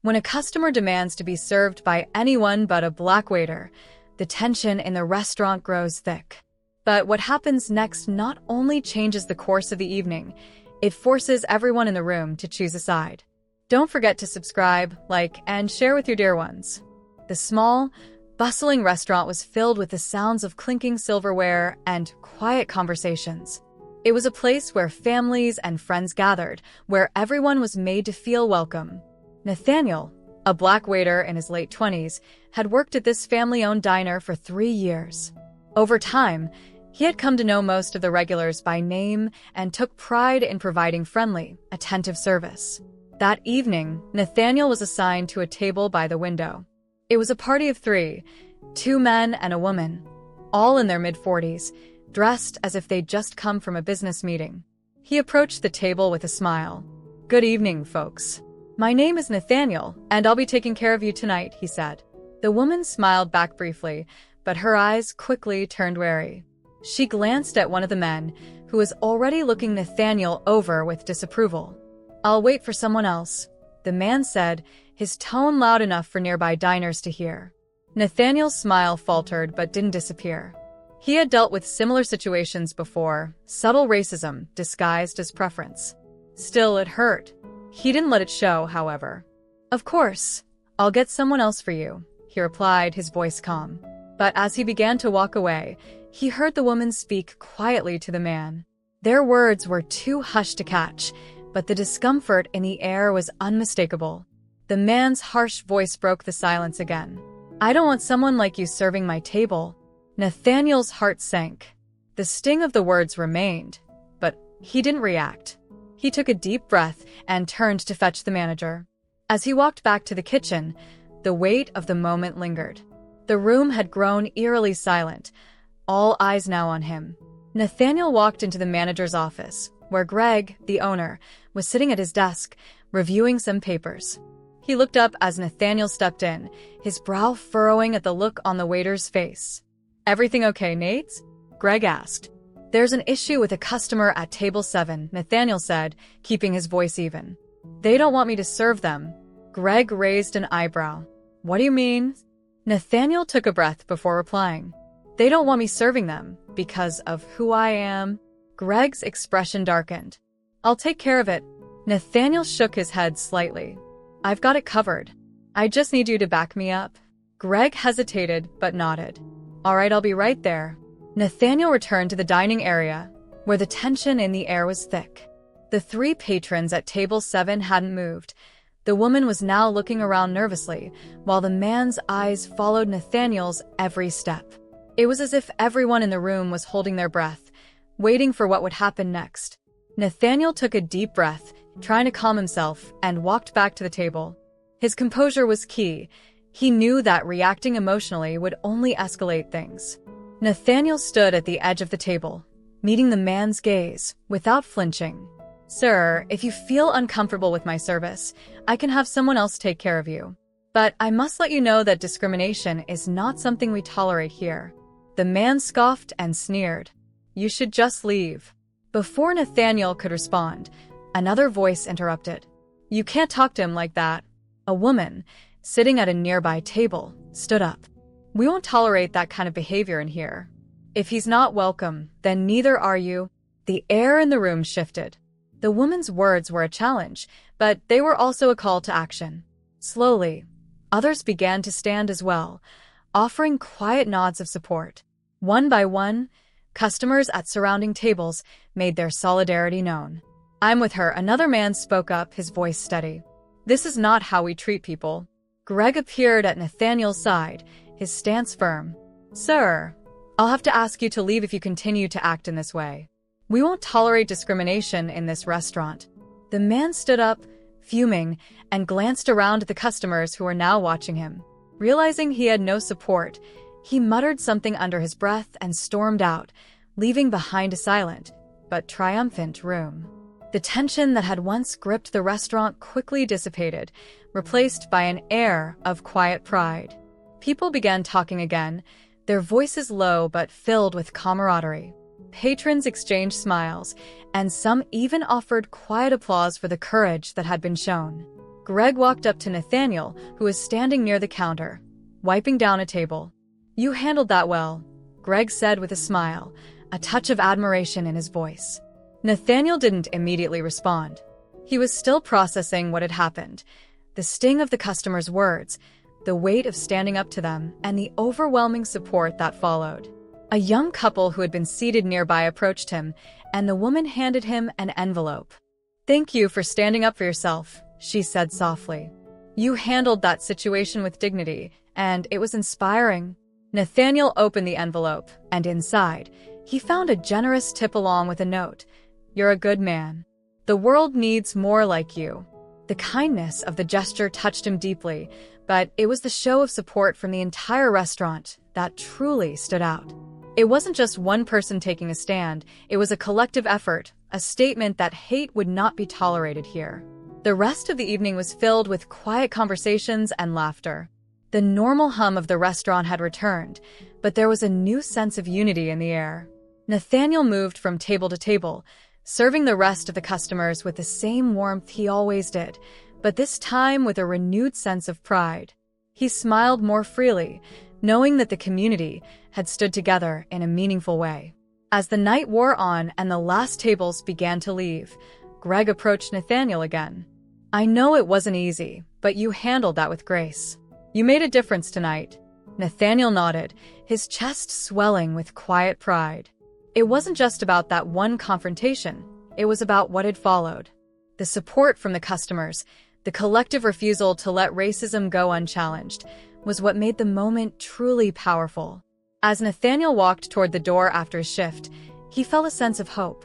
When a customer demands to be served by anyone but a black waiter, the tension in the restaurant grows thick. But what happens next not only changes the course of the evening, it forces everyone in the room to choose a side. Don't forget to subscribe, like, and share with your dear ones. The small, bustling restaurant was filled with the sounds of clinking silverware and quiet conversations. It was a place where families and friends gathered, where everyone was made to feel welcome. Nathaniel, a black waiter in his late 20s, had worked at this family-owned diner for 3 years. Over time, he had come to know most of the regulars by name and took pride in providing friendly, attentive service. That evening, Nathaniel was assigned to a table by the window. It was a party of 3, 2 men and a woman, all in their mid-40s, dressed as if they'd just come from a business meeting. He approached the table with a smile. "Good evening, folks. My name is Nathaniel, and I'll be taking care of you tonight," he said. The woman smiled back briefly, but her eyes quickly turned wary. She glanced at one of the men, who was already looking Nathaniel over with disapproval. "I'll wait for someone else," the man said, his tone loud enough for nearby diners to hear. Nathaniel's smile faltered but didn't disappear. He had dealt with similar situations before, subtle racism disguised as preference. Still, it hurt. He didn't let it show, however. "Of course, I'll get someone else for you," he replied, his voice calm. But as he began to walk away, he heard the woman speak quietly to the man. Their words were too hushed to catch, but the discomfort in the air was unmistakable. The man's harsh voice broke the silence again. "I don't want someone like you serving my table." Nathaniel's heart sank. The sting of the words remained, but he didn't react. He took a deep breath and turned to fetch the manager. As he walked back to the kitchen, the weight of the moment lingered. The room had grown eerily silent, all eyes now on him. Nathaniel walked into the manager's office, where Greg, the owner, was sitting at his desk, reviewing some papers. He looked up as Nathaniel stepped in, his brow furrowing at the look on the waiter's face. "Everything okay, Nate?" Greg asked. "There's an issue with a customer at table 7, Nathaniel said, keeping his voice even. "They don't want me to serve them." Greg raised an eyebrow. "What do you mean?" Nathaniel took a breath before replying. "They don't want me serving them because of who I am." Greg's expression darkened. "I'll take care of it." Nathaniel shook his head slightly. "I've got it covered. I just need you to back me up." Greg hesitated but nodded. "All right, I'll be right there." Nathaniel returned to the dining area, where the tension in the air was thick. The 3 patrons at table 7 hadn't moved. The woman was now looking around nervously, while the man's eyes followed Nathaniel's every step. It was as if everyone in the room was holding their breath, waiting for what would happen next. Nathaniel took a deep breath, trying to calm himself, and walked back to the table. His composure was key. He knew that reacting emotionally would only escalate things. Nathaniel stood at the edge of the table, meeting the man's gaze, without flinching. "Sir, if you feel uncomfortable with my service, I can have someone else take care of you. But I must let you know that discrimination is not something we tolerate here." The man scoffed and sneered. "You should just leave." Before Nathaniel could respond, another voice interrupted. "You can't talk to him like that." A woman, sitting at a nearby table, stood up. "We won't tolerate that kind of behavior in here. If he's not welcome, then neither are you." The air in the room shifted. The woman's words were a challenge, but they were also a call to action. Slowly, others began to stand as well, offering quiet nods of support. One by one, customers at surrounding tables made their solidarity known. "I'm with her," another man spoke up, his voice steady. "This is not how we treat people." Greg appeared at Nathaniel's side, his stance firm. "Sir, I'll have to ask you to leave if you continue to act in this way. We won't tolerate discrimination in this restaurant." The man stood up, fuming, and glanced around at the customers who were now watching him. Realizing he had no support, he muttered something under his breath and stormed out, leaving behind a silent, but triumphant room. The tension that had once gripped the restaurant quickly dissipated, replaced by an air of quiet pride. People began talking again, their voices low but filled with camaraderie. Patrons exchanged smiles, and some even offered quiet applause for the courage that had been shown. Greg walked up to Nathaniel, who was standing near the counter, wiping down a table. "You handled that well," Greg said with a smile, a touch of admiration in his voice. Nathaniel didn't immediately respond. He was still processing what had happened, the sting of the customer's words, the weight of standing up to them, and the overwhelming support that followed. A young couple who had been seated nearby approached him, and the woman handed him an envelope. "Thank you for standing up for yourself," she said softly. "You handled that situation with dignity, and it was inspiring." Nathaniel opened the envelope, and inside, he found a generous tip along with a note. "You're a good man. The world needs more like you." The kindness of the gesture touched him deeply, but it was the show of support from the entire restaurant that truly stood out. It wasn't just one person taking a stand, it was a collective effort, a statement that hate would not be tolerated here. The rest of the evening was filled with quiet conversations and laughter. The normal hum of the restaurant had returned, but there was a new sense of unity in the air. Nathaniel moved from table to table, serving the rest of the customers with the same warmth he always did, but this time with a renewed sense of pride. He smiled more freely, knowing that the community had stood together in a meaningful way. As the night wore on and the last tables began to leave, Greg approached Nathaniel again. "I know it wasn't easy, but you handled that with grace. You made a difference tonight." Nathaniel nodded, his chest swelling with quiet pride. It wasn't just about that one confrontation, it was about what had followed. The support from the customers, the collective refusal to let racism go unchallenged, was what made the moment truly powerful. As Nathaniel walked toward the door after his shift, he felt a sense of hope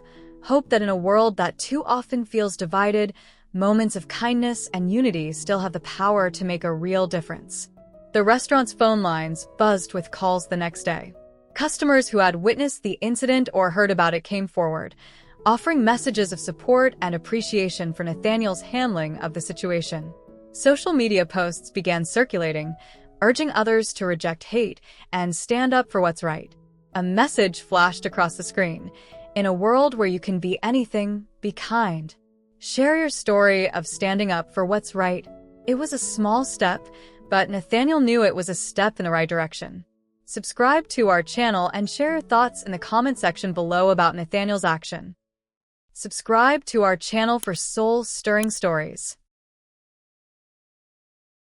that in a world that too often feels divided, moments of kindness and unity still have the power to make a real difference. The restaurant's phone lines buzzed with calls the next day. Customers who had witnessed the incident or heard about it came forward, offering messages of support and appreciation for Nathaniel's handling of the situation. Social media posts began circulating, urging others to reject hate and stand up for what's right. A message flashed across the screen: "In a world where you can be anything, be kind." Share your story of standing up for what's right. It was a small step, but Nathaniel knew it was a step in the right direction. Subscribe to our channel and share your thoughts in the comment section below about Nathaniel's action. Subscribe to our channel for soul-stirring stories.